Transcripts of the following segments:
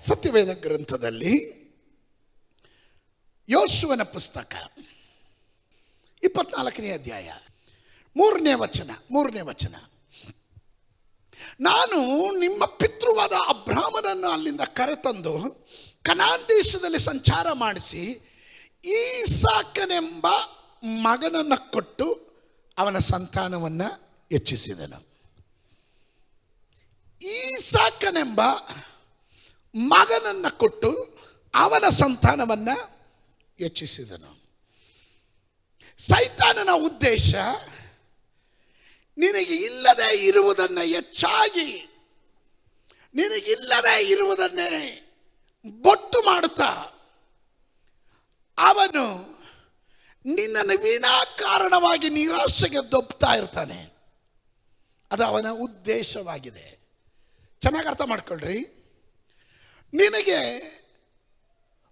ಸತ್ಯವೇದ ಗ್ರಂಥದಲ್ಲಿ ಯೋಶುವನ ಪುಸ್ತಕ 24ನೇ ಅಧ್ಯಾಯ 3ನೇ ವಚನ. ನಾನು ನಿಮ್ಮ ಪಿತೃವಾದ ಅಬ್ರಾಮನನ್ನು ಅಲ್ಲಿಂದ ಕರೆತಂದು ಕನಾನ್ ದೇಶದಲ್ಲಿ ಸಂಚಾರ ಮಾಡಿಸಿ ಈಸಾಕನೆಂಬ ಮಗನನ್ನು ಕೊಟ್ಟು ಅವನ ಸಂತಾನವನ್ನು ಹೆಚ್ಚಿಸಿದನು. ಈಸಾಕನೆಂಬ ಮಗನನ್ನು ಕೊಟ್ಟು ಅವನ ಸಂತಾನವನ್ನು ಹೆಚ್ಚಿಸಿದನು. ಸೈತಾನನ ಉದ್ದೇಶ ನಿನಗೆ ಇಲ್ಲದೆ ಇರುವುದನ್ನು ಹೆಚ್ಚಾಗಿ, ನಿನಗಿಲ್ಲದೆ ಇರುವುದನ್ನೇ ಬೊಟ್ಟು ಮಾಡುತ್ತಾ ಅವನು ನಿನ್ನನ್ನು ವಿನಾಕಾರಣವಾಗಿ ನಿರಾಶೆಗೆ ದೊಬ್ತಾ ಇರ್ತಾನೆ. ಅದು ಅವನ ಉದ್ದೇಶವಾಗಿದೆ. ಚೆನ್ನಾಗಿ ಅರ್ಥ ಮಾಡ್ಕೊಳ್ರಿ. ನಿನಗೆ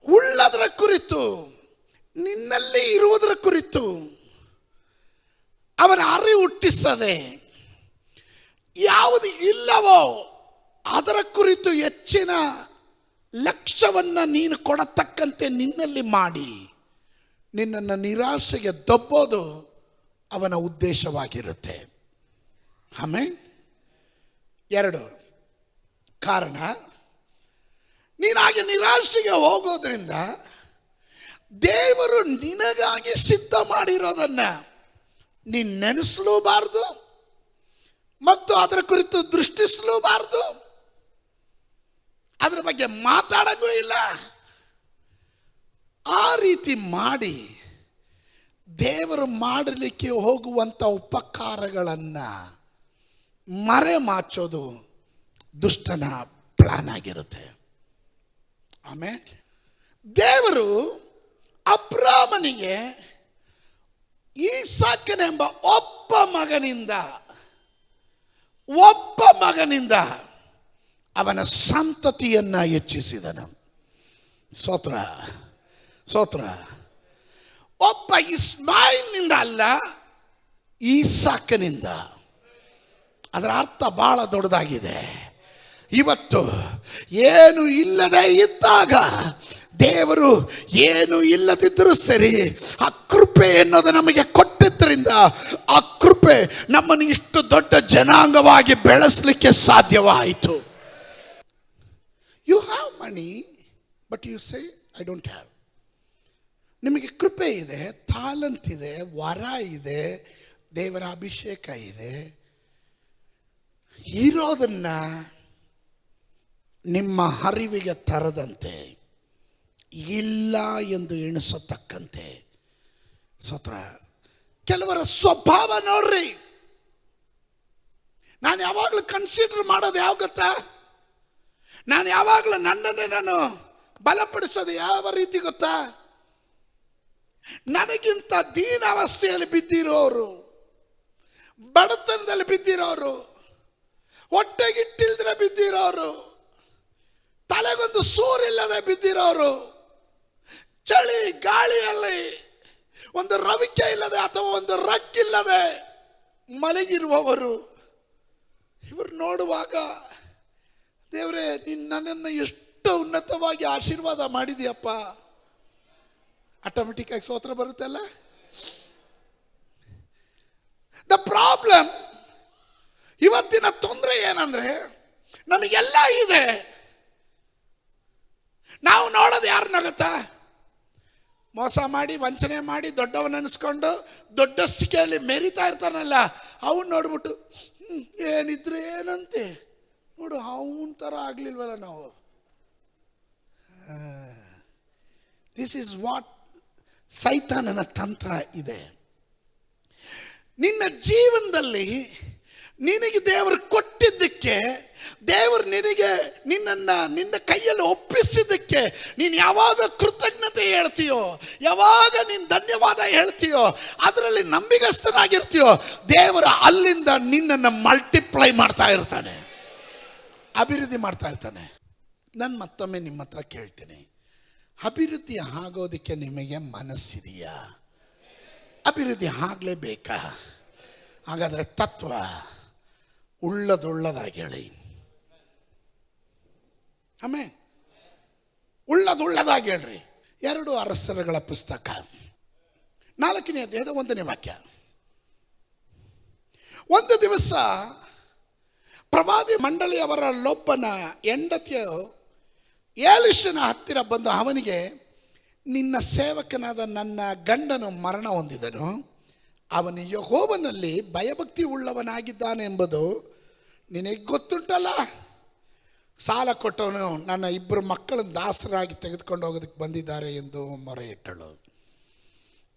ಉಳ್ಳದರ ಕುರಿತು, ನಿನ್ನಲ್ಲಿ ಇರುವುದರ ಕುರಿತು ಅವನ ಅರಿವು ಹುಟ್ಟಿಸದೆ, ಯಾವುದು ಇಲ್ಲವೋ ಅದರ ಕುರಿತು ಹೆಚ್ಚಿನ ಲಕ್ಷ್ಯವನ್ನು ನೀನು ಕೊಡತಕ್ಕಂತೆ ನಿನ್ನಲ್ಲಿ ಮಾಡಿ ನಿನ್ನನ್ನು ನಿರಾಶೆಗೆ ದೊಬ್ಬೋದು ಅವನ ಉದ್ದೇಶವಾಗಿರುತ್ತೆ. ಆಮೇಲೆ 2 ಕಾರಣ, ನೀನಾಗಿ ನಿರಾಶೆಗೆ ಹೋಗೋದ್ರಿಂದ ದೇವರು ನಿನಗಾಗಿ ಸಿದ್ಧ ಮಾಡಿರೋದನ್ನು ನೀನು ನೆನೆಸಲೂಬಾರ್ದು ಮತ್ತು ಅದರ ಕುರಿತು ದೃಷ್ಟಿಸಲೂಬಾರ್ದು, ಅದರ ಬಗ್ಗೆ ಮಾತಾಡೋಕ್ಕೂ ಇಲ್ಲ. ಆ ರೀತಿ ಮಾಡಿ ದೇವರು ಮಾಡಲಿಕ್ಕೆ ಹೋಗುವಂಥ ಉಪಕಾರಗಳನ್ನು ಮರೆಮಾಚೋದು ದುಷ್ಟನ ಪ್ಲಾನ್ ಆಗಿರುತ್ತೆ. ಆಮೇಲೆ ದೇವರು ಅಬ್ರಾಮನಿಗೆ ಈಸಾಕನೆಂಬ ಒಬ್ಬ ಮಗನಿಂದ ಅವನ ಸಂತತಿಯನ್ನು ಹೆಚ್ಚಿಸಿದನು. ಸ್ತೋತ್ರ. ಒಬ್ಬ ಇಸ್ಮಾಯಿಲ್ನಿಂದ ಅಲ್ಲ, ಈಸಾಕನಿಂದ. ಅದರ ಅರ್ಥ ಬಹಳ ದೊಡ್ಡದಾಗಿದೆ. ಇವತ್ತು ಏನು ಇಲ್ಲದೆ ಇದ್ದಾಗ ದೇವರು ಏನು ಇಲ್ಲದಿದ್ದರೂ ಸರಿ ಆ ಕೃಪೆ ಎನ್ನುವುದು ನಮಗೆ ಕೊಟ್ಟಿದ್ದರಿಂದ ಆ ಕೃಪೆ ನಮ್ಮನ್ನು ಇಷ್ಟು ದೊಡ್ಡ ಜನಾಂಗವಾಗಿ ಬೆಳೆಸಲಿಕ್ಕೆ ಸಾಧ್ಯವಾಯಿತು. You have money but you say I don't have. ನಿಮಗೆ ಕೃಪೆ ಇದೆ, ತಾಲಂತ್ ಇದೆ, ವರ ಇದೆ, ದೇವರ ಅಭಿಷೇಕ ಇದೆ. ಇರೋದನ್ನ ನಿಮ್ಮ ಅರಿವಿಗೆ ತರದಂತೆ, ಇಲ್ಲ ಎಂದು ಎಣಿಸತಕ್ಕಂತೆ. ಕೆಲವರ ಸ್ವಭಾವ ನೋಡ್ರಿ. ನಾನು ಯಾವಾಗಲೂ ಕನ್ಸಿಡರ್ ಮಾಡೋದು ಯಾವ ಗೊತ್ತಾ? ನಾನು ಯಾವಾಗಲೂ ನನ್ನನ್ನೇ ನಾನು ಬಲಪಡಿಸೋದು ಯಾವ ರೀತಿ ಗೊತ್ತಾ? ನನಗಿಂತ ದೀನಾವಸ್ಥೆಯಲ್ಲಿ ಬಿದ್ದಿರೋರು, ಬಡತನದಲ್ಲಿ ಬಿದ್ದಿರೋರು, ಹೊಟ್ಟೆಗಿಟ್ಟಿಲ್ದ್ರೆ ಬಿದ್ದಿರೋರು, ತಲೆಗೊಂದು ಸೂರಿಲ್ಲದೆ ಬಿದ್ದಿರೋರು, ಚಳಿ ಗಾಳಿಯಲ್ಲಿ ಒಂದು ರವಿಕೆ ಇಲ್ಲದೆ ಅಥವಾ ಒಂದು ರಕ್ಕಿಲ್ಲದೆ ಮಲಗಿರುವವರು, ಇವರು ನೋಡುವಾಗ ದೇವರೇ ನೀನು ನನ್ನನ್ನು ಎಷ್ಟು ಉನ್ನತವಾಗಿ ಆಶೀರ್ವಾದ ಮಾಡಿದೀಯಪ್ಪ, ಆಟೋಮೆಟಿಕ್ ಆಗಿ ಸ್ತೋತ್ರ ಬರುತ್ತಲ್ಲ. ದ ಪ್ರಾಬ್ಲಮ್, ಇವತ್ತಿನ ತೊಂದರೆ ಏನಂದ್ರೆ ನಮಗೆಲ್ಲ ಇದೆ, ನಾವು ನೋಡೋದು ಯಾರನ್ನ ಗೊತ್ತಾ? ಮೋಸ ಮಾಡಿ ವಂಚನೆ ಮಾಡಿ ದೊಡ್ಡವನ್ನ ಅನಿಸ್ಕೊಂಡು ದೊಡ್ಡಸ್ತಿಕೆಯಲ್ಲಿ ಮೆರಿತಾ ಇರ್ತಾನಲ್ಲ, ಅವನು ನೋಡ್ಬಿಟ್ಟು ಏನಿದ್ರೆ ಏನಂತೆ ನೋಡು, ಅವನ ಥರ ಆಗ್ಲಿಲ್ವಲ್ಲ ನಾವು. ದಿಸ್ ಈಸ್ ವಾಟ್ ಸೈತಾನನ ತಂತ್ರ ಇದೆ. ನಿನ್ನ ಜೀವನದಲ್ಲಿ ನಿನಗೆ ದೇವರು ಕೊಟ್ಟಿದ್ದಕ್ಕೆ, ದೇವರು ನಿನಗೆ ನಿನ್ನ ಕೈಯಲ್ಲಿ ಒಪ್ಪಿಸಿದ್ದಕ್ಕೆ ನೀನು ಯಾವಾಗ ಕೃತಜ್ಞತೆ ಹೇಳ್ತೀಯೋ, ಯಾವಾಗ ನೀನು ಧನ್ಯವಾದ ಹೇಳ್ತೀಯೋ, ಅದರಲ್ಲಿ ನಂಬಿಗಸ್ತನಾಗಿರ್ತೀಯೋ, ದೇವರು ಅಲ್ಲಿಂದ ನಿನ್ನನ್ನು ಮಲ್ಟಿಪ್ಲೈ ಮಾಡ್ತಾ ಇರ್ತಾನೆ, ಅಭಿವೃದ್ಧಿ ಮಾಡ್ತಾ ಇರ್ತಾನೆ. ನಾನು ಮತ್ತೊಮ್ಮೆ ನಿಮ್ಮ ಹತ್ರ ಕೇಳ್ತೀನಿ, ಅಭಿವೃದ್ಧಿ ಆಗೋದಕ್ಕೆ ನಿಮಗೆ ಮನಸ್ಸಿದೆಯಾ? ಅಭಿವೃದ್ಧಿ ಆಗಲೇಬೇಕಾ? ಹಾಗಾದರೆ ತತ್ವ ಉಳ್ಳದೊಳ್ಳದಾಗಿ ಹೇಳಿ. ಆಮೇಲೆ ಉಳ್ಳದಾಗಿ ಹೇಳ್ರಿ. 2 ಅರಸರುಗಳ ಪುಸ್ತಕ 4ನೇ ಅಧ್ಯಾಯದ 1ನೇ ವಾಕ್ಯ. ಒಂದು ದಿವಸ ಪ್ರವಾದಿ ಮಂಡಳಿಯವರಲ್ಲೊಬ್ಬನ ಹೆಂಡತಿಯು ಎಲೀಷನ ಹತ್ತಿರ ಬಂದು ಅವನಿಗೆ, ನಿನ್ನ ಸೇವಕನಾದ ನನ್ನ ಗಂಡನು ಮರಣ ಹೊಂದಿದನು, ಅವನು ಯೆಹೋವನಲ್ಲಿ ಭಯಭಕ್ತಿ ಉಳ್ಳವನಾಗಿದ್ದಾನೆಂಬುದು ನಿನಗೆ ಗೊತ್ತುಂಟಲ್ಲ. ಸಾಲ ಕೊಟ್ಟವನು ನನ್ನ 2 ಮಕ್ಕಳನ್ನು ದಾಸರಾಗಿ ತೆಗೆದುಕೊಂಡು ಹೋಗೋದಕ್ಕೆ ಬಂದಿದ್ದಾರೆ ಎಂದು ಮೊರೆ ಇಟ್ಟಳು.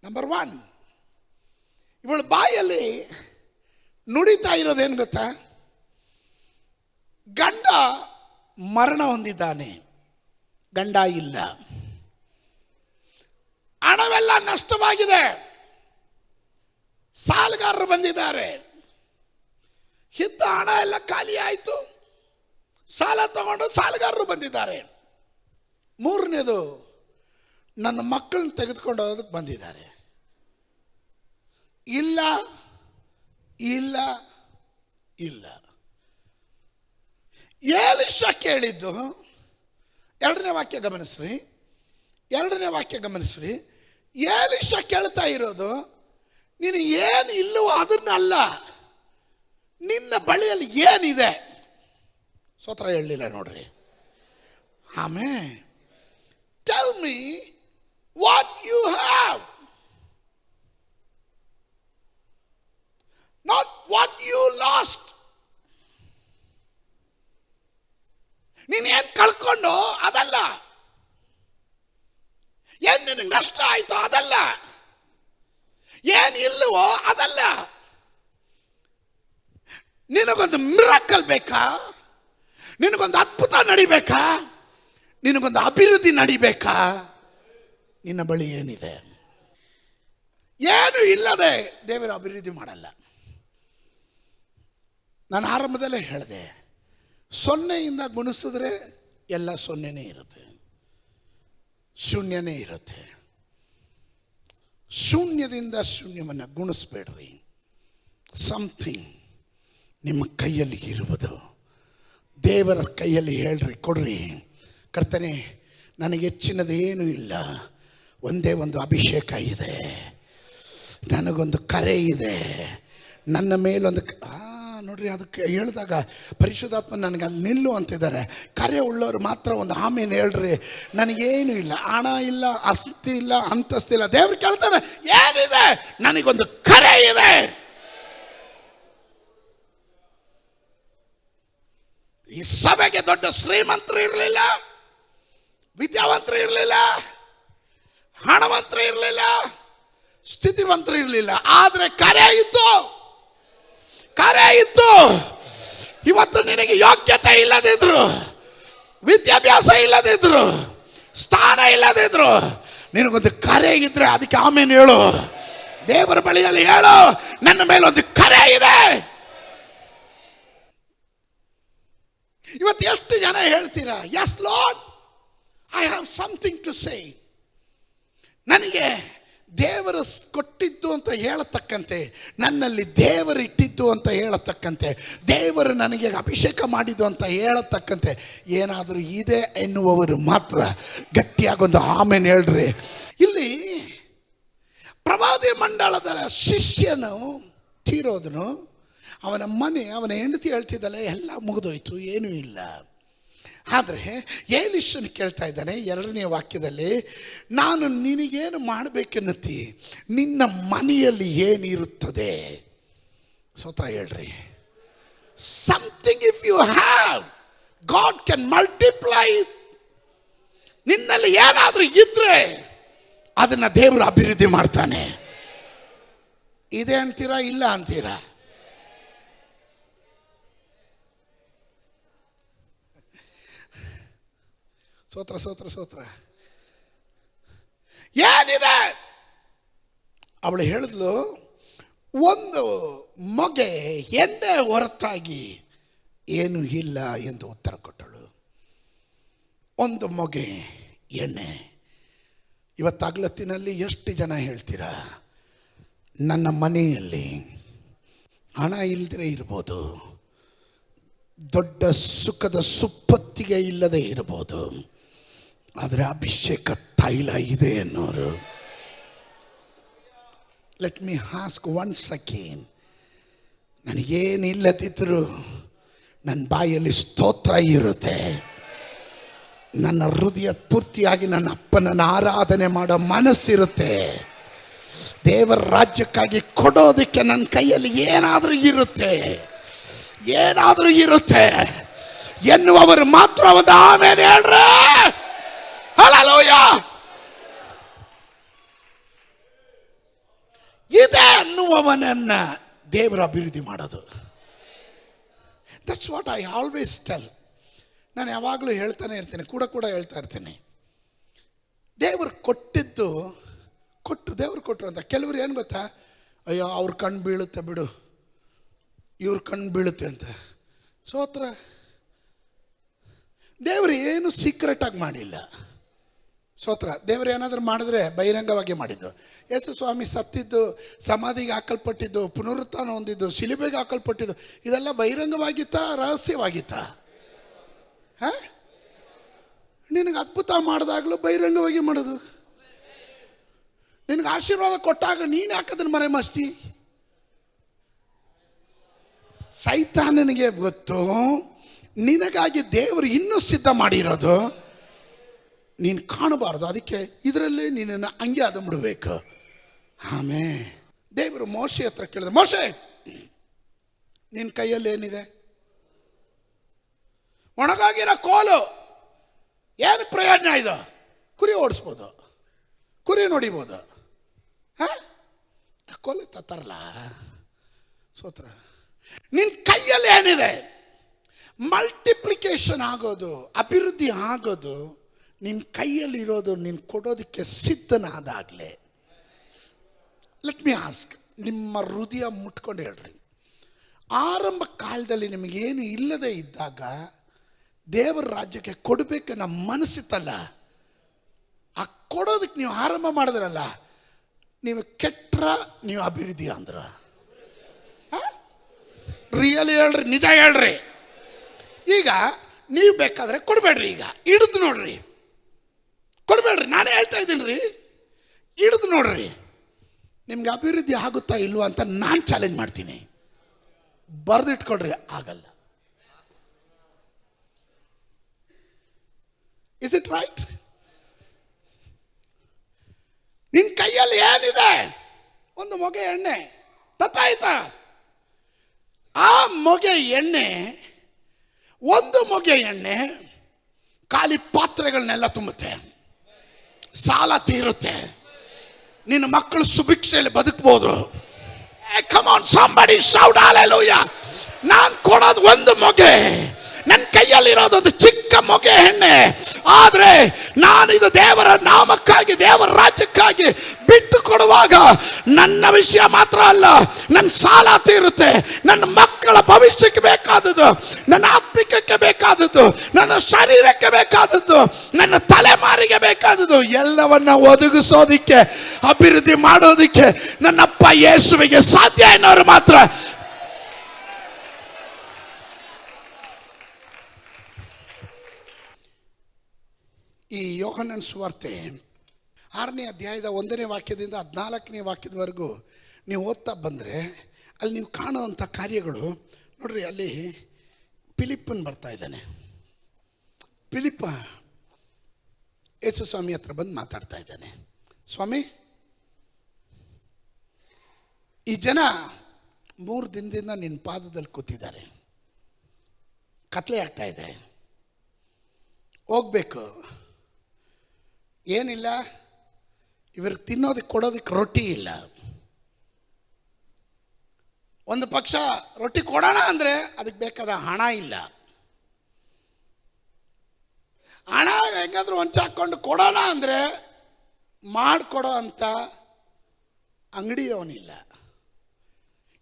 ನಂಬರ್ 1, ಇವಳ ಬಾಯಲ್ಲಿ ನುಡಿತಾ ಇರೋದೇನು ಗೊತ್ತಾ? ಗಂಡ ಮರಣ ಹೊಂದಿದ್ದಾನೆ, ಗಂಡ ಇಲ್ಲ, ಹಣವೆಲ್ಲ ನಷ್ಟವಾಗಿದೆ, ಸಾಲಗಾರರು ಬಂದಿದ್ದಾರೆ, ಇದ್ದ ಹಣ ಎಲ್ಲ ಖಾಲಿ ಆಯಿತು, ಸಾಲ ತಗೊಂಡು ಸಾಲಗಾರರು ಬಂದಿದ್ದಾರೆ. 3ನೇದು, ನನ್ನ ಮಕ್ಕಳನ್ನ ತೆಗೆದುಕೊಂಡು ಹೋಗೋದಕ್ಕೆ ಬಂದಿದ್ದಾರೆ. ಇಲ್ಲ ಇಲ್ಲ ಇಲ್ಲ. ಎಲೀಷ ಕೇಳಿದ್ದು 2ನೇ ವಾಕ್ಯ ಗಮನಿಸ್ರಿ, 2ನೇ ವಾಕ್ಯ ಗಮನಿಸ್ರಿ. ಎಲೀಷ ಕೇಳ್ತಾ ಇರೋದು, ನೀನು ಏನು ಇಲ್ಲವೋ ಅದನ್ನಲ್ಲ, ನಿನ್ನ ಬಳಿಯಲ್ಲಿ ಏನಿದೆ. ಸ್ತೋತ್ರ ಹೇಳಲಿಲ್ಲ ನೋಡ್ರಿ. ಆಮೇಲೆ tell me what you have, not what you lost. ನೀನೇನು ಕಳ್ಕೊಂಡು ಅದಲ್ಲ, ಏನು ನಿನಗೆ ನಷ್ಟ ಆಯಿತು ಅದಲ್ಲ, ಏನು ಇಲ್ಲವೋ ಅದಲ್ಲ. ನಿನಗೊಂದು ಮಿರಾಕಲ್ ಬೇಕಾ? ನಿನಗೊಂದು ಅದ್ಭುತ ನಡಿಬೇಕಾ? ನಿನಗೊಂದು ಅಭಿವೃದ್ಧಿ ನಡಿಬೇಕಾ? ನಿನ್ನ ಬಳಿ ಏನಿದೆ? ಏನು ಇಲ್ಲದೆ ದೇವರ ಅಭಿವೃದ್ಧಿ ಮಾಡಲ್ಲ. ನಾನು ಆರಂಭದಲ್ಲೇ ಹೇಳಿದೆ, 0ಯಿಂದ ಗುಣಿಸಿದ್ರೆ ಎಲ್ಲ 0ನೇ ಇರುತ್ತೆ, ಶೂನ್ಯನೇ ಇರುತ್ತೆ. ಶೂನ್ಯದಿಂದ ಶೂನ್ಯವನ್ನು ಗುಣಿಸ್ಬೇಡ್ರಿ. ಸಮಥಿಂಗ್ ನಿಮ್ಮ ಕೈಯಲ್ಲಿ ಇರುವುದು ದೇವರ ಕೈಯಲ್ಲಿ ಹೇಳ್ರಿ, ಕೊಡ್ರಿ. ಕರ್ತನೇ, ನನಗೆ ಹೆಚ್ಚಿನದು ಏನೂ ಇಲ್ಲ, ಒಂದೇ ಒಂದು ಅಭಿಷೇಕ ಇದೆ, ನನಗೊಂದು ಕರೆ ಇದೆ, ನನ್ನ ಮೇಲೊಂದು ನೋಡ್ರಿ. ಅದಕ್ಕೆ ಹೇಳಿದಾಗ ಪರಿಶುದ್ಧಾತ್ಮ ನನಗೆ ಅಲ್ಲಿ ನಿಲ್ಲು ಅಂತಿದ್ದಾರೆ. ಕರೆ ಉಳ್ಳವರು ಮಾತ್ರ ಒಂದು ಆಮೇಲೆ ಹೇಳ್ರಿ, ನನಗೇನು ಇಲ್ಲ, ಹಣ ಇಲ್ಲ, ಆಸ್ತಿ ಇಲ್ಲ, ಅಂತಸ್ತಿಲ್ಲ. ದೇವ್ರು ಕೇಳ್ತಾರೆ, ಏನಿದೆ? ನನಗೊಂದು ಕರೆ ಇದೆ. ಈ ಸಭೆಗೆ ದೊಡ್ಡ ಶ್ರೀಮಂತರು ಇರಲಿಲ್ಲ, ವಿದ್ಯಾವಂತರು ಇರಲಿಲ್ಲ, ಹಣವಂತರು ಇರಲಿಲ್ಲ, ಸ್ಥಿತಿವಂತರು ಇರಲಿಲ್ಲ, ಆದರೆ ಕರೆ ಇತ್ತು. ಕರೆ ಇತ್ತು. ಇವತ್ತು ನಿನಗೆ ಯೋಗ್ಯತೆ ಇಲ್ಲದಿದ್ರು, ವಿದ್ಯಾಭ್ಯಾಸ ಇಲ್ಲದಿದ್ರು, ಸ್ಥಾನ ಇಲ್ಲದಿದ್ರು, ನಿನಗೊಂದು ಕರೆ ಇದ್ರೆ ಅದಕ್ಕೆ ಆಮೇಲೆ ಹೇಳು. ದೇವರ ಬಳಿಯಲ್ಲಿ ಹೇಳು, ನನ್ನ ಮೇಲೊಂದು ಕರೆ ಇದೆ. ಇವತ್ತು ಎಷ್ಟು ಜನ ಹೇಳ್ತೀರಾ, yes Lord, I have something to say. ನನಗೆ ದೇವರು ಕೊಟ್ಟಿದ್ದು ಅಂತ ಹೇಳತಕ್ಕಂತೆ, ನನ್ನಲ್ಲಿ ದೇವರು ಇಟ್ಟಿದ್ದು ಅಂತ ಹೇಳತಕ್ಕಂತೆ, ದೇವರು ನನಗೆ ಅಭಿಷೇಕ ಮಾಡಿದ್ದು ಅಂತ ಹೇಳತಕ್ಕಂತೆ ಏನಾದರೂ ಇದೆ ಎನ್ನುವವರು ಮಾತ್ರ ಗಟ್ಟಿಯಾಗೊಂದು ಆಮೇಲೆ ಹೇಳ್ರಿ. ಇಲ್ಲಿ ಪ್ರವಾದಿ ಮಂಡಳದ ಶಿಷ್ಯನು ತೀರೋದನು, ಅವನ ಮನೆ, ಅವನ ಹೆಂಡತಿ ಹೇಳ್ತಿದ್ದಲ್ಲ, ಎಲ್ಲ ಮುಗಿದೋಯ್ತು, ಏನೂ ಇಲ್ಲ. ಆದರೆ ಎಲೀಷನು ಕೇಳ್ತಾ ಇದ್ದಾನೆ 2ನೇ ವಾಕ್ಯದಲ್ಲಿ, ನಾನು ನಿನಗೇನು ಮಾಡಬೇಕೆನ್ನುತ್ತಿ, ನಿನ್ನ ಮನೆಯಲ್ಲಿ ಏನಿರುತ್ತದೆ? ಸ್ತೋತ್ರ ಹೇಳ್ರಿ. Something if you have, God can multiply. ನಿನ್ನಲ್ಲಿ ಏನಾದರೂ ಇದ್ರೆ ಅದನ್ನ ದೇವರು ಅಭಿವೃದ್ಧಿ ಮಾಡ್ತಾನೆ. ಇದೆ ಅಂತೀರಾ, ಇಲ್ಲ ಅಂತೀರಾ? ಸ್ತೋತ್ರ ಸ್ತೋತ್ರ ಸ್ತೋತ್ರ. ಏನಿದೆ? ಅವಳು ಹೇಳಿದ್ಲು, ಒಂದು ಮೊಗೆ ಎಣ್ಣೆ ಹೊರತಾಗಿ ಏನೂ ಇಲ್ಲ ಎಂದು ಉತ್ತರ ಕೊಟ್ಟಳು. ಒಂದು ಮೊಗೆ ಎಣ್ಣೆ. ಇವತ್ತಾಗ್ಲತ್ತಿನಲ್ಲಿ ಎಷ್ಟು ಜನ ಹೇಳ್ತೀರಾ, ನನ್ನ ಮನೆಯಲ್ಲಿ ಹಣ ಇಲ್ಲದೆ ಇರ್ಬೋದು, ದೊಡ್ಡ ಸುಖದ ಸುಪ್ಪತ್ತಿಗೆ ಇಲ್ಲದೆ ಇರ್ಬೋದು, ಆದರೆ ಅಭಿಷೇಕ ತೈಲ ಇದೆ ಅನ್ನೋರು. Let me ask once again, ನನಗೇನಿಲ್ಲದಿದ್ದರೂ ನನ್ನ ಬಾಯಲ್ಲಿ ಸ್ತೋತ್ರ ಇರುತ್ತೆ. ನನ್ನ ಹೃದಯ ಪೂರ್ತಿಯಾಗಿ ನನ್ನ ಅಪ್ಪನನ್ನು ಆರಾಧನೆ ಮಾಡೋ ಮನಸ್ಸಿರುತ್ತೆ. ದೇವರ ರಾಜ್ಯಕ್ಕಾಗಿ ಕೊಡೋದಕ್ಕೆ ನನ್ನ ಕೈಯಲ್ಲಿ ಏನಾದರೂ ಇರುತ್ತೆ ಎನ್ನುವವರು ಮಾತ್ರ ಒಂದು ಆಮೇಲೆ ಹೇಳ್ರೆ. ಹಲ್ಲೆಲೂಯ. ಇದೆ ಅನ್ನುವವನನ್ನ ದೇವರ ಅಭಿವೃದ್ಧಿ ಮಾಡೋದು. That's what I always tell. ನಾನು ಯಾವಾಗಲೂ ಹೇಳ್ತಾನೆ ಇರ್ತೀನಿ, ಕೂಡ ಹೇಳ್ತಾ ಇರ್ತೀನಿ, ದೇವರು ಕೊಟ್ಟಿದ್ದು ದೇವ್ರು ಕೊಟ್ಟರು ಅಂತ. ಕೆಲವರು ಏನು ಗೊತ್ತಾ, ಅಯ್ಯೋ ಅವ್ರ ಕಣ್ಣು ಬೀಳುತ್ತೆ ಬಿಡು, ಇವ್ರ ಕಣ್ಣು ಬೀಳುತ್ತೆ ಅಂತ. ಸೋತ್ರ ದೇವರು ಏನು ಸೀಕ್ರೆಟಾಗಿ ಮಾಡಿಲ್ಲ. ಸ್ತೋತ್ರ. ದೇವರು ಏನಾದರೂ ಮಾಡಿದ್ರೆ ಬಹಿರಂಗವಾಗಿ ಮಾಡಿದ್ದು. ಯೇಸು ಸ್ವಾಮಿ ಸತ್ತಿದ್ದು, ಸಮಾಧಿಗೆ ಹಾಕಲ್ಪಟ್ಟಿದ್ದು, ಪುನರುತ್ಥಾನ ಹೊಂದಿದ್ದು, ಶಿಲುಬೆಗೆ ಹಾಕಲ್ಪಟ್ಟಿದ್ದು, ಇದೆಲ್ಲ ಬಹಿರಂಗವಾಗಿತ್ತಾ ರಹಸ್ಯವಾಗಿತ್ತಾ? ನಿನಗೆ ಅದ್ಭುತ ಮಾಡಿದಾಗಲೂ ಬಹಿರಂಗವಾಗಿ ಮಾಡೋದು. ನಿನಗೆ ಆಶೀರ್ವಾದ ಕೊಟ್ಟಾಗ ನೀನು ಯಾಕದನ್ನು ಮರೆಮಾಸ್ತಿ? ಸೈತಾನನಿಗೆ ಗೊತ್ತು ನಿನಗಾಗಿ ದೇವರು ಇನ್ನೂ ಸಿದ್ಧ ಮಾಡಿರೋದು ನೀನು ಕಾಣಬಾರ್ದು. ಅದಕ್ಕೆ ಇದರಲ್ಲೇ ನೀನನ್ನು ಹಂಗೆ ಅದು ಬಿಡಬೇಕು. ಆಮೇಲೆ ದೇವರು ಮೋಶೆ ಹತ್ರ ಕೇಳಿದ, ಮೋಶೆ ನಿನ್ನ ಕೈಯಲ್ಲಿ ಏನಿದೆ? ಒಣಗಾಗಿರೋ ಕೋಲು. ಏನು ಪ್ರಯೋಜನ ಇದು? ಕುರಿ ಓಡಿಸ್ಬೋದು, ಕುರಿ ನೋಡಿಬೋದು. ಕೋಲು ತತ್ತಾರಲ್ಲ. ಸ್ತೋತ್ರ. ನಿನ್ನ ಕೈಯಲ್ಲಿ ಏನಿದೆ? ಮಲ್ಟಿಪ್ಲಿಕೇಶನ್ ಆಗೋದು, ಅಭಿವೃದ್ಧಿ ಆಗೋದು ನಿನ್ನ ಕೈಯಲ್ಲಿರೋದು ನೀನು ಕೊಡೋದಕ್ಕೆ ಸಿದ್ಧನಾದಾಗಲೇ. ಲೆಟ್ ಮಿ ಆಸ್ಕ್, ನಿಮ್ಮ ಹೃದಯ ಮುಟ್ಕೊಂಡು ಹೇಳ್ರಿ, ಆರಂಭ ಕಾಲದಲ್ಲಿ ನಿಮಗೇನು ಇಲ್ಲದೆ ಇದ್ದಾಗ ದೇವರ ರಾಜ್ಯಕ್ಕೆ ಕೊಡಬೇಕು ನಮ್ಮ ಮನಸ್ಸಿತ್ತಲ್ಲ, ಆ ಕೊಡೋದಕ್ಕೆ ನೀವು ಆರಂಭ ಮಾಡಿದ್ರಲ್ಲ, ನೀವು ಕೆಟ್ರ ನೀವು ಅಭಿವೃದ್ಧಿ ಅಂದ್ರ. ರಿಯಲ್ ಹೇಳ್ರಿ, ನಿಜ ಹೇಳ್ರಿ. ಈಗ ನೀವು ಬೇಕಾದ್ರೆ ಕೊಡಬೇಡ್ರಿ, ಈಗ ಹಿಡಿದು ನೋಡ್ರಿ, ಕೊಡಬೇಡ್ರಿ. ನಾನೇ ಹೇಳ್ತಾ ಇದ್ದೀನಿ ರೀ, ಹಿಡಿದು ನೋಡ್ರಿ, ನಿಮ್ಗೆ ಅಭಿವೃದ್ಧಿ ಆಗುತ್ತಾ ಇಲ್ವಾ ಅಂತ ನಾನು ಚಾಲೆಂಜ್ ಮಾಡ್ತೀನಿ. ಬರೆದಿಟ್ಕೊಳ್ರಿ, ಆಗಲ್ಲ. Is it right? ನಿನ್ನ ಕೈಯಲ್ಲಿ ಏನಿದೆ? ಒಂದು ಮೊಗೆ ಎಣ್ಣೆ ತತ್ತಾಯ್ತಾ? ಆ ಮೊಗೆ ಎಣ್ಣೆ, ಒಂದು ಮೊಗೆ ಎಣ್ಣೆ ಖಾಲಿ ಪಾತ್ರೆಗಳನ್ನೆಲ್ಲ ತುಂಬುತ್ತೆ, ಸಾಲ ತೀರುತ್ತೆ, ನಿನ್ನ ಮಕ್ಕಳು ಸುಭಿಕ್ಷೆಯಲ್ಲಿ ಬದುಕಬಹುದು. Come on somebody shout hallelujah. ನಾನು ಕೊಡೋದು ಒಂದು ಮೊಗೆ, ನನ್ನ ಕೈಯಲ್ಲಿರೋದೊಂದು ಚಿಕ್ಕ ಮೊಗೆ ಎಣ್ಣೆ. ಆದರೆ ನಾನು ಇದು ದೇವರ ನಾಮಕ್ಕಾಗಿ, ದೇವರ ರಾಜ್ಯಕ್ಕಾಗಿ ಬಿಟ್ಟು ಕೊಡುವಾಗ ನನ್ನ ವಿಷಯ ಮಾತ್ರ ಅಲ್ಲ, ನನ್ನ ಸಾಲ ತೀರುತ್ತೆ, ನನ್ನ ಮಕ್ಕಳ ಭವಿಷ್ಯಕ್ಕೆ ಬೇಕಾದದ್ದು, ನನ್ನ ಆತ್ಮಿಕಕ್ಕೆ ಬೇಕಾದದ್ದು, ನನ್ನ ಶರೀರಕ್ಕೆ ಬೇಕಾದದ್ದು, ನನ್ನ ತಲೆಮಾರಿಗೆ ಬೇಕಾದದ್ದು ಎಲ್ಲವನ್ನ ಒದಗಿಸೋದಿಕ್ಕೆ, ಅಭಿವೃದ್ಧಿ ಮಾಡೋದಿಕ್ಕೆ ನನ್ನಪ್ಪ ಯೇಸುವಿಗೆ ಸಾಧ್ಯ ಎನ್ನೋರು ಮಾತ್ರ. ಈ ಯೋಹನ್ನನ ಸುವಾರ್ತೆ 6ನೇ ಅಧ್ಯಾಯದ 1ನೇ ವಾಕ್ಯದಿಂದ 14ನೇ ವಾಕ್ಯದವರೆಗೂ ನೀವು ಓದ್ತಾ ಬಂದರೆ ಅಲ್ಲಿ ನೀವು ಕಾಣುವಂಥ ಕಾರ್ಯಗಳು ನೋಡ್ರಿ. ಅಲ್ಲಿ ಫಿಲಿಪ್ಪನ್ ಬರ್ತಾ ಇದ್ದಾನೆ. ಫಿಲಿಪ್ಪ ಯೇಸು ಸ್ವಾಮಿ ಹತ್ರ ಬಂದು ಮಾತಾಡ್ತಾ ಇದ್ದಾನೆ. ಸ್ವಾಮಿ, ಈ ಜನ 3 ದಿನದಿಂದ ನಿನ್ನ ಪಾದದಲ್ಲಿ ಕೂತಿದ್ದಾರೆ, ಕತ್ಲೆ ಆಗ್ತಾ ಇದೆ, ಹೋಗ್ಬೇಕು. ಏನಿಲ್ಲ, ಇವ್ರಿಗೆ ತಿನ್ನೋದಕ್ಕೆ ಕೊಡೋದಕ್ಕೆ ರೊಟ್ಟಿ ಇಲ್ಲ. ಒಂದು ಪಕ್ಷ ರೊಟ್ಟಿ ಕೊಡೋಣ ಅಂದರೆ ಅದಕ್ಕೆ ಬೇಕಾದ ಹಣ ಇಲ್ಲ. ಹಣ ಹೆಂಗಾದ್ರೂ ಹೊಂಚಾಕೊಂಡು ಕೊಡೋಣ ಅಂದರೆ ಮಾಡಿಕೊಡೋ ಅಂಥ ಅಂಗಡಿಯವನಿಲ್ಲ.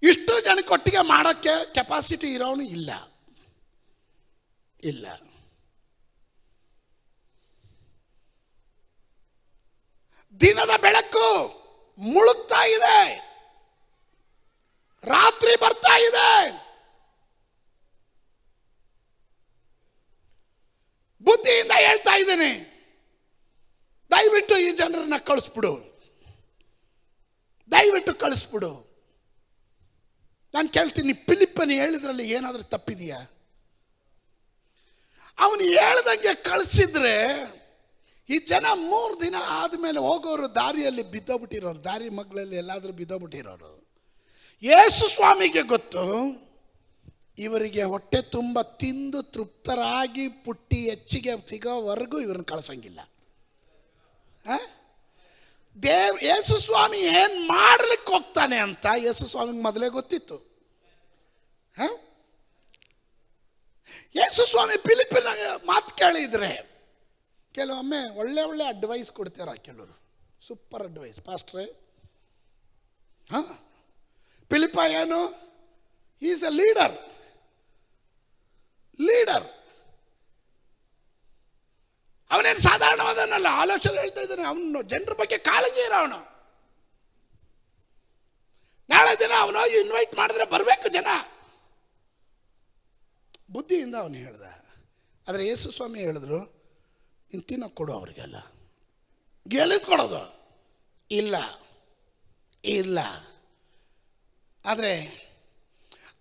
ಇಷ್ಟು ಜನಕ್ಕೆ ಒಟ್ಟಿಗೆ ಮಾಡೋಕ್ಕೆ ಕೆಪಾಸಿಟಿ ಇರೋನು ಇಲ್ಲ. ದಿನದ ಬೆಳಕು ಮುಳುಗ್ತಾ ಇದೆ, ರಾತ್ರಿ ಬರ್ತಾ ಇದೆ. ಬುದ್ಧಿಯಿಂದ ಹೇಳ್ತಾ ಇದ್ದೇನೆ, ಈ ಜನರನ್ನ ಕಳಿಸ್ಬಿಡು, ದಯವಿಟ್ಟು ಕಳಿಸ್ಬಿಡು. ನಾನು ಕೇಳ್ತೀನಿ, ಫಿಲಿಪ್ಪನ ಹೇಳಿದ್ರಲ್ಲಿ ಏನಾದರೂ ತಪ್ಪಿದೆಯಾ? ಅವನು ಹೇಳ್ದಂಗೆ ಕಳಿಸಿದ್ರೆ ಈ ಜನ 3 ದಿನ ಆದಮೇಲೆ ಹೋಗೋರು ದಾರಿಯಲ್ಲಿ ಬಿದ್ದೋಗ್ಬಿಟ್ಟಿರೋರು, ದಾರಿ ಮಗ್ಳಲ್ಲಿ ಎಲ್ಲಾದರೂ ಬಿದ್ದೋಗ್ಬಿಟ್ಟಿರೋರು. ಯೇಸು ಸ್ವಾಮಿಗೆ ಗೊತ್ತು, ಇವರಿಗೆ ಹೊಟ್ಟೆ ತುಂಬ ತಿಂದು ತೃಪ್ತರಾಗಿ ಪುಟ್ಟಿ ಹೆಚ್ಚಿಗೆ ಸಿಗೋವರೆಗೂ ಇವ್ರನ್ನ ಕಳಿಸೋಂಗಿಲ್ಲ. ಯೇಸು ಸ್ವಾಮಿ ಏನು ಮಾಡ್ಲಿಕ್ಕೆ ಹೋಗ್ತಾನೆ ಅಂತ ಯೇಸು ಸ್ವಾಮಿಗೆ ಮೊದಲೇ ಗೊತ್ತಿತ್ತು. ಯೇಸು ಸ್ವಾಮಿ ಫಿಲಿಪ್ಪಿನ ಮಾತು ಕೇಳಿದ್ರೆ ಕೆಲವೊಮ್ಮೆ ಒಳ್ಳೆ ಒಳ್ಳೆ ಅಡ್ವೈಸ್ ಕೊಡ್ತಾರ ಕೆಲವರು, ಸೂಪರ್ ಅಡ್ವೈಸ್. ಪಾಸ್ಟ್ರೇ, ಫಿಲಿಪ್ಪ ಏನು, ಈಸ್ ಎ ಲೀಡರ್. ಅವನೇನು ಸಾಧಾರಣವಾದವನಲ್ಲ, ಆಲೋಚನೆ ಹೇಳ್ತಾ ಇದ್ದಾನೆ. ಅವನು ಜನರ ಬಗ್ಗೆ ಕಾಳಜಿ ಇರೋ ಅವನು. ನಾಳೆ ದಿನ ಅವನು ಇನ್ವೈಟ್ ಮಾಡಿದ್ರೆ ಬರಬೇಕು ಜನ, ಬುದ್ಧಿಯಿಂದ ಅವನು ಹೇಳ್ದ. ಆದರೆ ಯೇಸು ಸ್ವಾಮಿ ಹೇಳಿದ್ರು, ನೀನು ತಿನ್ನೋಕೆ ಕೊಡು ಅವರಿಗೆಲ್ಲ. ಗೆಲ್ಲಿದ್ ಕೊಡೋದು ಇಲ್ಲ. ಆದರೆ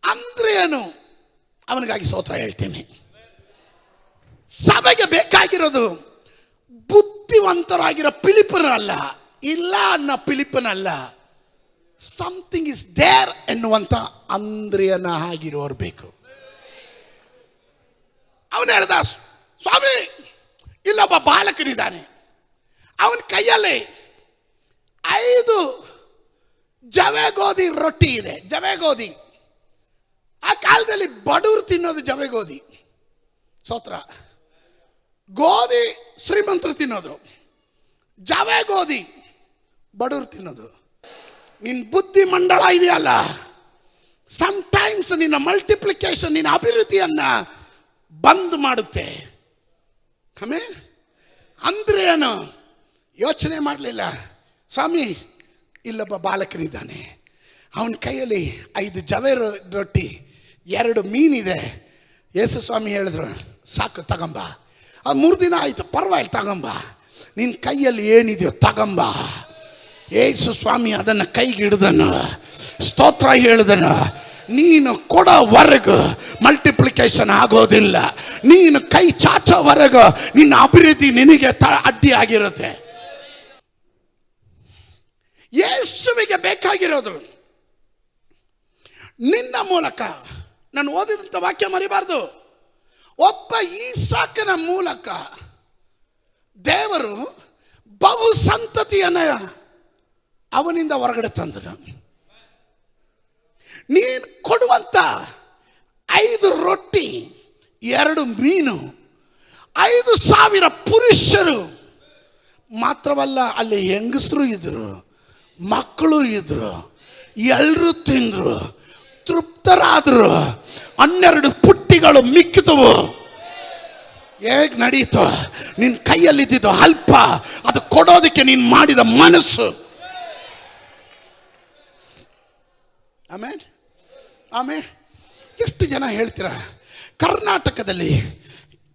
ಅಂದ್ರೇನು, ಅವನಿಗಾಗಿ ಸ್ತೋತ್ರ ಹೇಳ್ತೀನಿ. ಸಭೆಗೆ ಬೇಕಾಗಿರೋದು ಬುದ್ಧಿವಂತರಾಗಿರೋ ಫಿಲಿಪ್ಪನಲ್ಲ, ಇಲ್ಲ ಅನ್ನೋ ಫಿಲಿಪ್ಪನಲ್ಲ, ಸಮಥಿಂಗ್ ಇಸ್ ದೇರ್ ಎನ್ನುವಂಥ ಅಂದ್ರಿಯನ ಆಗಿರೋರು ಬೇಕು. ಅವನು ಹೇಳ್ದ, ಸ್ವಾಮಿ ಇಲ್ಲೊಬ್ಬ ಬಾಲಕನಿದ್ದಾನೆ, ಅವನ ಕೈಯಲ್ಲಿ 5 ಜವೆ ಗೋಧಿ ರೊಟ್ಟಿ ಇದೆ. ಜವೆ ಗೋಧಿ ಆ ಕಾಲದಲ್ಲಿ ಬಡವರು ತಿನ್ನೋದು ಜವೆ ಗೋಧಿ. ಸ್ತೋತ್ರ. ಗೋಧಿ ಶ್ರೀಮಂತರು ತಿನ್ನೋದು, ಜವೆ ಗೋಧಿ ಬಡವರು ತಿನ್ನೋದು. ನಿನ್ನ ಬುದ್ಧಿ ಮಂಡಳ ಇದೆಯಲ್ಲ, ಸಮ್ಟೈಮ್ಸ್ ನಿನ್ನ ಮಲ್ಟಿಪ್ಲಿಕೇಶನ್, ನಿನ್ನ ಅಭಿವೃದ್ಧಿಯನ್ನ ಬಂದ್ ಮಾಡುತ್ತೆ. ಅಂದ್ರೆ ಏನು ಯೋಚನೆ ಮಾಡಲಿಲ್ಲ. ಸ್ವಾಮಿ ಇಲ್ಲೊಬ್ಬ ಬಾಲಕನಿದ್ದಾನೆ, ಅವನ ಕೈಯಲ್ಲಿ 5 ಜವೆ ರೊಟ್ಟಿ 2 ಮೀನಿದೆ. ಯೇಸು ಸ್ವಾಮಿ ಹೇಳಿದ್ರು, ಸಾಕು ತಗೊಂಬ. ಅದು 3 ದಿನ ಆಯಿತು, ಪರವಾಗಿಲ್ಲ ತಗೊಂಬ, ನಿನ್ನ ಕೈಯಲ್ಲಿ ಏನಿದೆಯೋ ತಗೊಂಬ. ಯೇಸು ಸ್ವಾಮಿ ಅದನ್ನು ಕೈಗೆ ಹಿಡ್ದನು, ಸ್ತೋತ್ರ ಹೇಳಿದನು. ನೀನು ಕೊಡೋವರೆಗೂ ಮಲ್ಟಿಪ್ಲಿಕೇಶನ್ ಆಗೋದಿಲ್ಲ, ನೀನು ಕೈ ಚಾಚೋವರೆಗೂ ನಿನ್ನ ಅಭಿವೃದ್ಧಿ ನಿನಗೆ ಅಡ್ಡಿ ಆಗಿರುತ್ತೆ. ಯೇಸುವಿಗೆ ಬೇಕಾಗಿರೋದು ನಿನ್ನ ಮೂಲಕ. ನಾನು ಓದಿದಂಥ ವಾಕ್ಯ ಮರಿಬಾರ್ದು. ಒಬ್ಬ ಈಸಾಕನ ಮೂಲಕ ದೇವರು ಬಹು ಸಂತತಿಯನ್ನ ಅವನಿಂದ ಹೊರಗಡೆ ತಂದನು. ನೀನು ಕೊಡುವಂತ 5 ರೊಟ್ಟಿ 2 ಮೀನು 5,000 ಪುರುಷರು ಮಾತ್ರವಲ್ಲ, ಅಲ್ಲಿ ಹೆಂಗಸರು ಇದ್ರು, ಮಕ್ಕಳು ಇದ್ರು, ಎಲ್ಲರೂ ತಿಂದ್ರು, ತೃಪ್ತರಾದ್ರು. 12 ಪುಟ್ಟಿಗಳು ಮಿಕ್ಕಿದವು. ಹೇಗೆ ನಡೀತು? ನಿನ್ನ ಕೈಯಲ್ಲಿದ್ದು ಅಲ್ಪ, ಅದು ಕೊಡೋದಕ್ಕೆ ನೀನು ಮಾಡಿದ ಮನಸ್ಸು. ಆಮೇಲೆ ಎಷ್ಟು ಜನ ಹೇಳ್ತೀರ ಕರ್ನಾಟಕದಲ್ಲಿ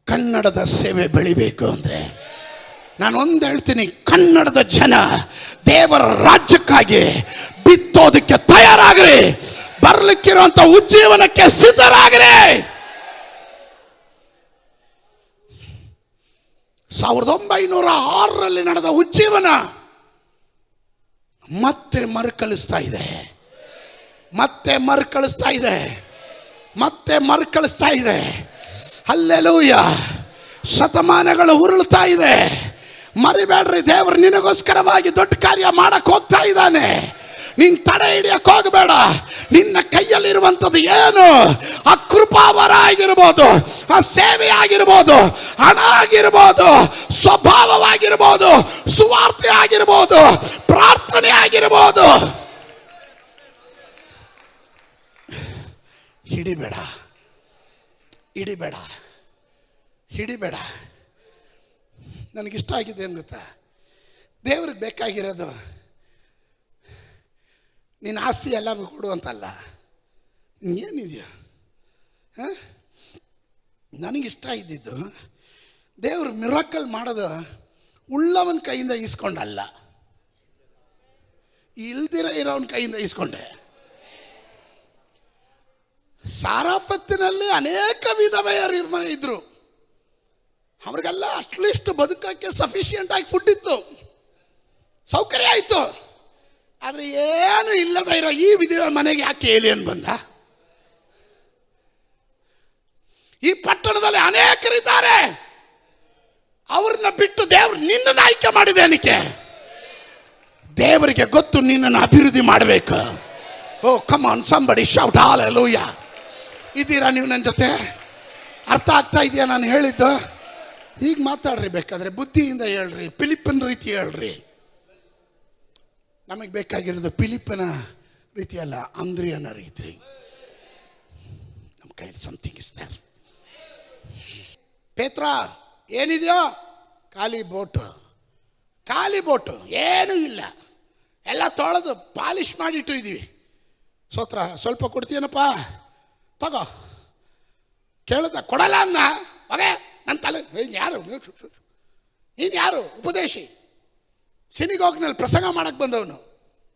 ಕನ್ನಡದ ಸೇವೆ ಬೆಳಿಬೇಕು ಅಂದರೆ? ನಾನು ಒಂದು ಹೇಳ್ತೀನಿ, ಕನ್ನಡದ ಜನ ದೇವರ ರಾಜ್ಯಕ್ಕಾಗಿ ಬಿತ್ತೋದಕ್ಕೆ ತಯಾರಾಗ್ರಿ, ಬರ್ಲಿಕ್ಕಿರುವಂತ ಉಜ್ಜೀವನಕ್ಕೆ ಸಿದ್ಧರಾಗ್ರಿ. 1906ರಲ್ಲಿ ನಡೆದ ಉಜ್ಜೀವನ ಮತ್ತೆ ಮರುಕಳಿಸ್ತಾ ಇದೆ. ಹಲ್ಲೆಲೂಯ. ಶತಮಾನಗಳು ಉರುಳ್ತಾ ಇದೆ. ಮರಿಬೇಡ್ರಿ, ದೇವರು ನಿನಗೋಸ್ಕರವಾಗಿ ದೊಡ್ಡ ಕಾರ್ಯ ಮಾಡಕ್ ಹೋಗ್ತಾ ಇದ್ದಾನೆ. ನೀನ್ ತಡೆ ಹಿಡಿಯಕ್ ಹೋಗಬೇಡ. ನಿನ್ನ ಕೈಯಲ್ಲಿರುವಂಥದ್ದು ಏನು? ಆ ಕೃಪಾವರ ಆಗಿರ್ಬೋದು, ಆ ಸೇವೆ ಆಗಿರ್ಬೋದು, ಹಣ ಆಗಿರ್ಬೋದು, ಸ್ವಭಾವವಾಗಿರ್ಬೋದು, ಸುವಾರ್ತೆ ಆಗಿರ್ಬೋದು, ಪ್ರಾರ್ಥನೆ ಆಗಿರ್ಬೋದು, ಹಿಡಿಬೇಡ. ನನಗಿಷ್ಟ ಆಗಿದೆ ಏನು ಗೊತ್ತಾ? ದೇವ್ರಿಗೆ ಬೇಕಾಗಿರೋದು ನಿನ್ನ ಆಸ್ತಿ ಎಲ್ಲ ಕೊಡುವಂತಲ್ಲ, ಏನಿದೆಯೋ. ನನಗಿಷ್ಟ ಇದ್ದಿದ್ದು ದೇವ್ರು ಮಿರಾಕಲ್ ಮಾಡೋದು ಉಳ್ಳವನ ಕೈಯಿಂದ ಈಸ್ಕೊಂಡಲ್ಲ, ಇಲ್ದಿರ ಇರೋವನ ಕೈಯಿಂದ ಈಸ್ಕೊಂಡೆ. ಸಾರಾಫತ್ತಿನಲ್ಲಿ ಅನೇಕ ವಿಧವೆಯರು ಇದ್ರು. ಅವ್ರಿಗೆಲ್ಲ ಅಟ್ಲೀಸ್ಟ್ ಬದುಕಕ್ಕೆ ಸಫಿಷಿಯೆಂಟ್ ಆಗಿ ಫುಡ್ ಇತ್ತು, ಸೌಕರ್ಯ ಆಯಿತು. ಆದರೆ ಏನು ಇಲ್ಲದ ಇರೋ ಈ ವಿಧವೆ ಮನೆಗೆ ಯಾಕೆ ಏಲಿಯನ್ ಬಂದ? ಈ ಪಟ್ಟಣದಲ್ಲಿ ಅನೇಕರಿದ್ದಾರೆ, ಅವ್ರನ್ನ ಬಿಟ್ಟು ದೇವರು ನಿನ್ನನ್ನು ಆಯ್ಕೆ ಮಾಡಿದೇನಕ್ಕೆ? ದೇವರಿಗೆ ಗೊತ್ತು ನಿನ್ನನ್ನು ಅಭಿವೃದ್ಧಿ ಮಾಡಬೇಕು. Oh come on somebody shout hallelujah. ಇದ್ದೀರಾ ನೀವು ನನ್ನ ಜೊತೆ? ಅರ್ಥ ಆಗ್ತಾ ಇದೆಯಾ ನಾನು ಹೇಳಿದ್ದು? ಈಗ ಮಾತಾಡ್ರಿ, ಬೇಕಾದ್ರೆ ಬುದ್ಧಿಯಿಂದ ಹೇಳ್ರಿ, ಫಿಲಿಪ್ಪನ ರೀತಿ ಹೇಳ್ರಿ. ನಮಗೆ ಬೇಕಾಗಿರೋದು ಫಿಲಿಪ್ಪನ ರೀತಿ ಅಲ್ಲ, ಅಂದ್ರಿಯನ ರೀತಿ. ನಮ್ಮ ಕೈಯಲ್ಲಿ ಸಮಥಿಂಗ್ ಇಸ್ ದೇರ್. ಪೇತ್ರ ಏನಿದೆಯೋ? ಖಾಲಿ ಬೋಟು, ಖಾಲಿ ಬೋಟು, ಏನೂ ಇಲ್ಲ. ಎಲ್ಲ ತೊಳೆದು ಪಾಲಿಷ್ ಮಾಡಿಟ್ಟು ಇದ್ದೀವಿ. ಸ್ತೋತ್ರ. ಸ್ವಲ್ಪ ಕೊಡ್ತೀಯನಪ್ಪ? ತಗೋ. ಕೇಳ್ದ, ಕೊಡಲ್ಲ ಅನ್ನ. ಹಾಗೆ ನನ್ನ ತಲೆ ನೀನು ಯಾರು? ಉಪದೇಶಿ, ಸಿನಿಗೋಗ್ನಲ್ಲಿ ಪ್ರಸಂಗ ಮಾಡಕ್ಕೆ ಬಂದವನು.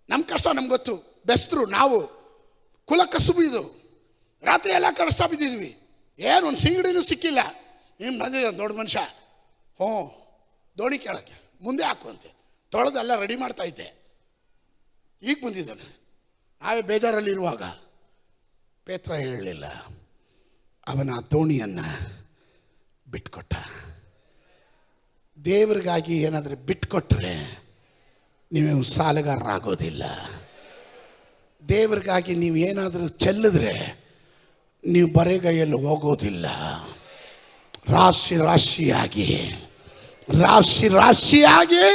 ನಮ್ಮ ಕಷ್ಟ ನಮ್ಗೆ ಗೊತ್ತು. ಬೆಸ್ತರು ನಾವು, ಕುಲ ಕಸುಬು ಇದು. ರಾತ್ರಿ ಎಲ್ಲ ಕಷ್ಟ ಬಿದ್ದಿದ್ವಿ, ಏನು ಒಂದು ಸಿಂಗಡಿನೂ ಸಿಕ್ಕಿಲ್ಲ. ನೀನು ಬಂದಿದ್ದ ದೊಡ್ಡ ಮನುಷ್ಯ, ಹ್ಞೂ ದೋಣಿ ಕೇಳೋಕ್ಕೆ ಮುಂದೆ ಹಾಕುವಂತೆ ತೊಳೆದೆಲ್ಲ ರೆಡಿ ಮಾಡ್ತಾ ಇದ್ದೆ. ಈಗ ಬಂದಿದ್ದಾನೆ. ನಾವೇ ಬೇಜಾರಲ್ಲಿರುವಾಗ ಪೇತ್ರ ಹೇಳಲಿಲ್ಲ, ಅವನ ದೋಣಿಯನ್ನು ಬಿಟ್ಕೊಟ್ಟ. ದೇವರಿಗಾಗಿ ಏನಾದರೂ ಬಿಟ್ಕೊಟ್ರೆ ನೀವು ಸಾಲಗಾರರಾಗೋದಿಲ್ಲ. ದೇವರಿಗಾಗಿ ನೀವು ಏನಾದರೂ ಚೆಲ್ಲಿದ್ರೆ ನೀವು ಬರೆಗೈಯಲ್ಲಿ ಹೋಗೋದಿಲ್ಲ. ರಾಶಿ ರಾಶಿಯಾಗಿ ರಾಶಿ ರಾಶಿಯಾಗಿ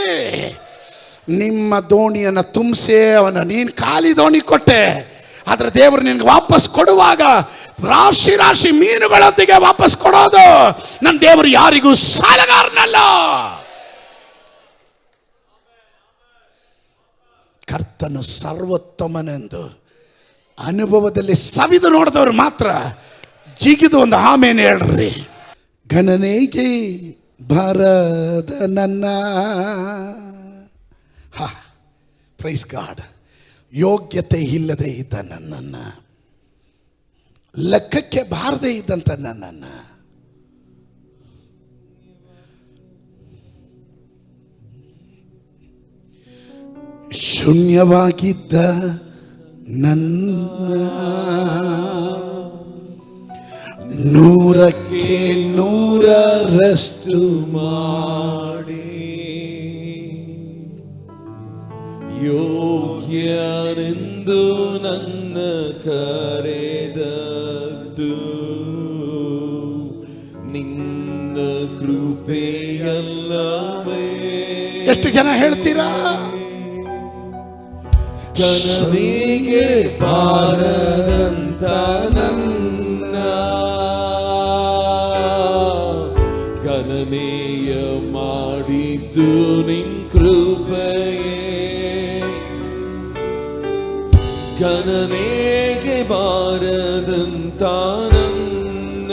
ನಿಮ್ಮ ದೋಣಿಯನ್ನು ತುಂಬಿಸಿ ಅವನ, ನೀನು ಖಾಲಿ ದೋಣಿ ಕೊಟ್ಟೆ, ಆದರೆ ದೇವರು ನಿನಗೆ ವಾಪಸ್ ಕೊಡುವಾಗ ರಾಶಿ ರಾಶಿ ಮೀನುಗಳೊಂದಿಗೆ ವಾಪಸ್ ಕೊಡೋದು. ನನ್ನ ದೇವರು ಯಾರಿಗೂ ಸಾಲಗಾರನಲ್ಲ. ಕರ್ತನು ಸರ್ವೋತ್ತಮನೆಂದು ಅನುಭವದಲ್ಲಿ ಸವಿದು ನೋಡಿದವರು ಮಾತ್ರ ಜಿಗಿದು ಒಂದು ಆಮೇಲೆ ಹೇಳ್ರಿ. ಗಣನೆಗೆ ಬಾರದ ನನ್ನ, ಪ್ರೈಸ್ ಗಾಡ್, ಯೋಗ್ಯತೆ ಇಲ್ಲದೆ ಇದ್ದ ನನ್ನನ್ನು, ಲೆಕ್ಕಕ್ಕೆ ಬಾರದೇ ಇದ್ದಂಥ ನನ್ನನ್ನು, ಶೂನ್ಯವಾಗಿದ್ದ ನನ್ನ ನೂರಕ್ಕೆ ನೂರರಷ್ಟು ಮಾಡಿ ಯೋಗ್ಯನೆಂದು ನನ್ನ ಕರೆದದ್ದು ನಿನ್ನ ಕೃಪೆಯಲ್ಲವೇ. ಎಷ್ಟು ಜನ ಹೇಳ್ತೀರಾ? ಗಣನೆಗೆ ಬಾರದಂತ ನನ್ನ ಗಣನೆಯ ಮಾಡಿದ್ದು ನಿನ್ ಕೃಪೆಯೇ. ಗಣನೆಗೆ ಬಾರದಂತ ನನ್ನ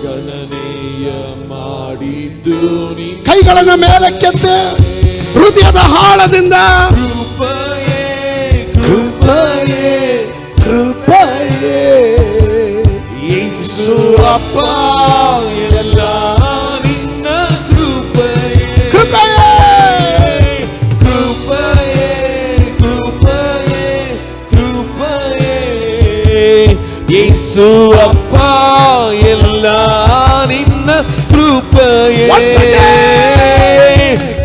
ಗಣನೆಯ ಮಾಡಿದ್ದು ನಿನ್. ಕೈಗಳನ್ನು ಮೇಲಕ್ಕೆತ್ತೆ, ಹೃದಯದ ಆಳದಿಂದ ಕೃಪೆಯೇ ಕೃಪೆಯೇ ಕೃಪೆಯೇ ಯೇಸು ಅಪ್ಪ, ಎಲ್ಲ ನಿನ್ನ ಕೃಪೆಯೇ ಕೃಪೆಯೇ ಕೃಪೆಯೇ ಕೃಪೆಯೇ ಕೃಪೆಯೇ ಯೇಸು ಅಪ್ಪ, ಎಲ್ಲ ನಿನ್ನ ಕೃಪೆಯೇ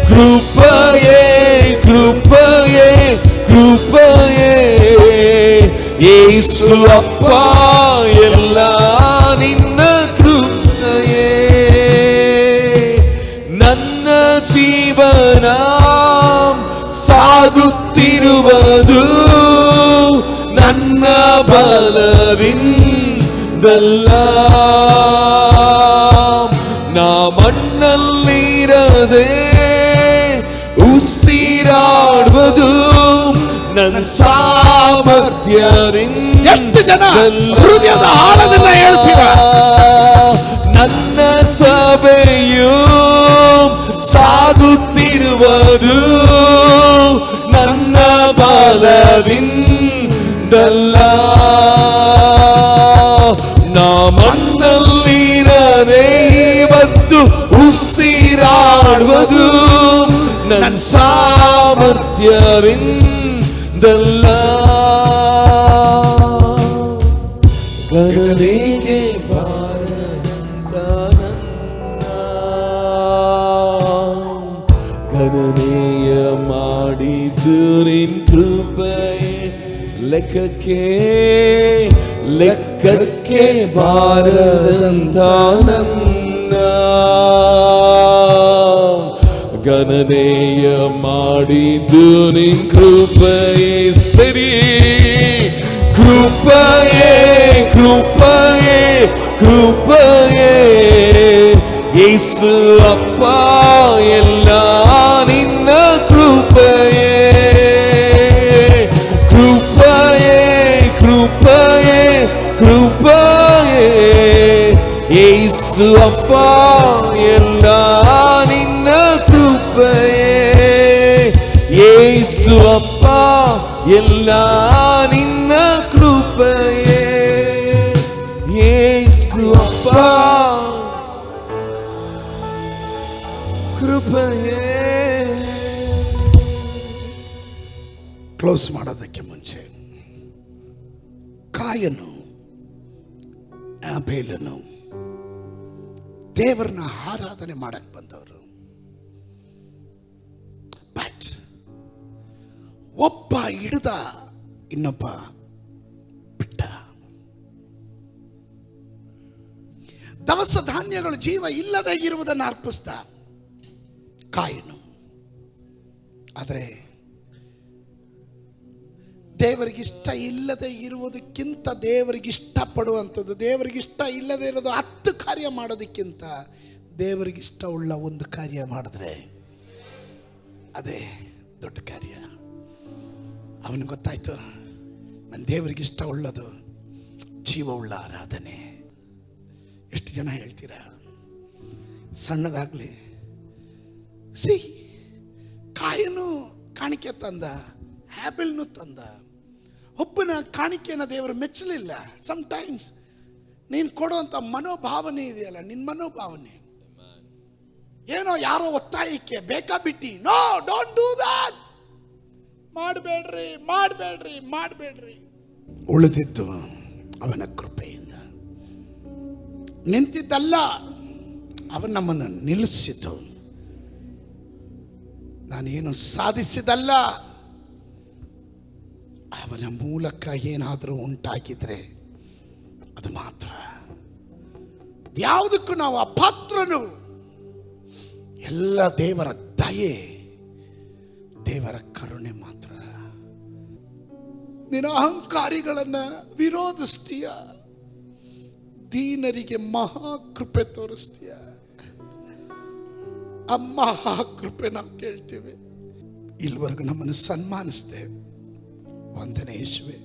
ಕೃಪೆಯೇ ಕೃಪೆಯೇ ಕೃಪೆಯೇ ಯೇಸು ಅಪ್ಪ, ಎಲ್ಲ ನಿನ್ನ ಕೃಪೆಯೇ. ನನ್ನ ಜೀವನ ಸಾಗುತ್ತಿರುವುದು ನನ್ನ ಬಲದಿಂದಲ್ಲ, ನಾ ಮಣ್ಣಲ್ಲಿರದೆ ಉಸಿರಾಡುವುದು ನನ್ನ ಸಾಮರ್ಥ್ಯದಿಂದ. ಎಷ್ಟು ಜನ ಹೃದಯದ ಆಳದಿಂದ ಹೇಳ್ತೀರಾ? ನನ್ನ ಸಭೆಯು ಸಾಗುತ್ತಿರುವುದು ನನ್ನ ಬಲವಿಂದಲ್ಲ. ನಾ ಮಣ್ಣಲ್ಲಿರದೆ ಇವತ್ತು ಉಸಿರಾಡುವುದು ನನ್ನ ಸಾಮರ್ಥ್ಯವಿಂದಲ್ಲ. ಗಗನಕ್ಕೆ ಬಾರದಂತ ನನ್ನ ಗಣನೀಯ ಮಾಡಿದ್ದು ನಿನ್ ಕೃಪೆಯೇ. ಲೆಕ್ಕಕ್ಕೆ ಬಾರದಂತ ನನ್ನ ಗಣನೀಯ ಮಾಡಿದ್ದು ನಿನ್ ಕೃಪೆಯೇ. ಸರಿ, ಕೃಪೆಯೇ ಕೃಪೆಯೇ ಕೃಪೆಯೇ ಯೇಸು ಅಪ್ಪ, ಎಲ್ಲ ನಿನ್ನ ಕೃಪೆಯೇ. ಕೃಪೆಯೇ ಕೃಪೆಯೇ ಕೃಪೆಯೇ ಯೇಸು ಅಪ್ಪ, ಎಲ್ಲ ನಿನ್ನ ಕೃಪೆಯೇ. ಯೇಸು ಅಪ್ಪ, ಎಲ್ಲ ನಿನ್ನ ಕೃಪೆಯೇ. ಯೇಸು ಅಪ್ಪ, ಕೃಪೆಯೇ. ಕ್ಲೋಸ್ ಮಾಡೋದಕ್ಕೆ ಮುಂಚೆ ಕಾಯನು ಆಬೇಲನು ದೇವರನ್ನ ಆರಾಧನೆ ಮಾಡಕ್ ಬಂದವರು. ಬಟ್ ಒಬ್ಬ ಹಿಡಿದ, ಇನ್ನೊಬ್ಬ ಬಿಟ್ಟ. ದವಸ ಧಾನ್ಯಗಳು ಜೀವ ಇಲ್ಲದೆ ಇರುವುದನ್ನು ಅರ್ಪಿಸ್ದ ಕಾಯನು. ಆದರೆ ದೇವರಿಗಿಷ್ಟ ಇಲ್ಲದೆ ಇರುವುದಕ್ಕಿಂತ ದೇವರಿಗಿಷ್ಟ ಪಡುವಂಥದ್ದು, ದೇವರಿಗಿಷ್ಟ ಇಲ್ಲದೆ ಇರೋದು 10 ಕಾರ್ಯ ಮಾಡೋದಕ್ಕಿಂತ ದೇವರಿಗಿಷ್ಟ ಉಳ್ಳ ಒಂದು ಕಾರ್ಯ ಮಾಡಿದ್ರೆ ಅದೇ ದೊಡ್ಡ ಕಾರ್ಯ. ಅವನಿಗೆ ಗೊತ್ತಾಯ್ತು, ನನ್ನ ದೇವರಿಗಿಷ್ಟ ಉಳ್ಳದು ಜೀವ ಉಳ್ಳ ಆರಾಧನೆ. ಎಷ್ಟು ಜನ ಹೇಳ್ತೀರಾ ಸಣ್ಣದಾಗ್ಲಿ ಕಾಯನು ಕಾಣಿಕೆ ತಂದ, ಹ್ಯಾಬೆಲ್ನು ತಂದ. ಒಬ್ಬನ ಕಾಣಿಕೆಯನ್ನು ದೇವರು ಮೆಚ್ಚಲಿಲ್ಲ. ಸಮ್ಟೈಮ್ಸ್ ನೀನು ಕೊಡುವಂಥ ಮನೋಭಾವನೆ ಇದೆಯಲ್ಲ, ನಿನ್ನ ಮನೋಭಾವನೆ ಏನೋ ಯಾರೋ ಒತ್ತಾಯಕ್ಕೆ ಬೇಕಾ ಬಿಟ್ಟಿ, ನೋ ಡೋಂಟ್ ಡೂ ದ್ಯಾಟ್, ಮಾಡಬೇಡ್ರಿ ಮಾಡಬೇಡ್ರಿ ಮಾಡಬೇಡ್ರಿ. ಉಳಿದಿದ್ದು ಅವನ ಕೃಪೆಯಿಂದ ನಿಂತಿದ್ದಲ್ಲ, ಅವನು ನಮ್ಮನ್ನು ನಿಲ್ಲಿಸಿತು. ನಾನೇನು ಸಾಧಿಸಿದಲ್ಲ, ಅವನ ಮೂಲಕ ಏನಾದರೂ ಉಂಟಾಗಿದ್ರೆ ಅದು ಮಾತ್ರ. ಯಾವುದಕ್ಕೂ ನಾವು ಅಪಾತ್ರನು. ಎಲ್ಲ ದೇವರ ದಯೆ, ದೇವರ ಕರುಣೆ ಮಾತ್ರ. ನೀನು ಅಹಂಕಾರಿಗಳನ್ನ ವಿರೋಧಿಸ್ತೀಯ, ದೀನರಿಗೆ ಮಹಾಕೃಪೆ ತೋರಿಸ್ತೀಯ. ಆ ಮಹಾಕೃಪೆ ನಾವು ಕೇಳ್ತೇವೆ. ಇಲ್ಲಿವರೆಗೂ ನಮ್ಮನ್ನು ಸನ್ಮಾನಿಸ್ತೇವೆ. ವಂದನೆ ಯೇಸುವೆ.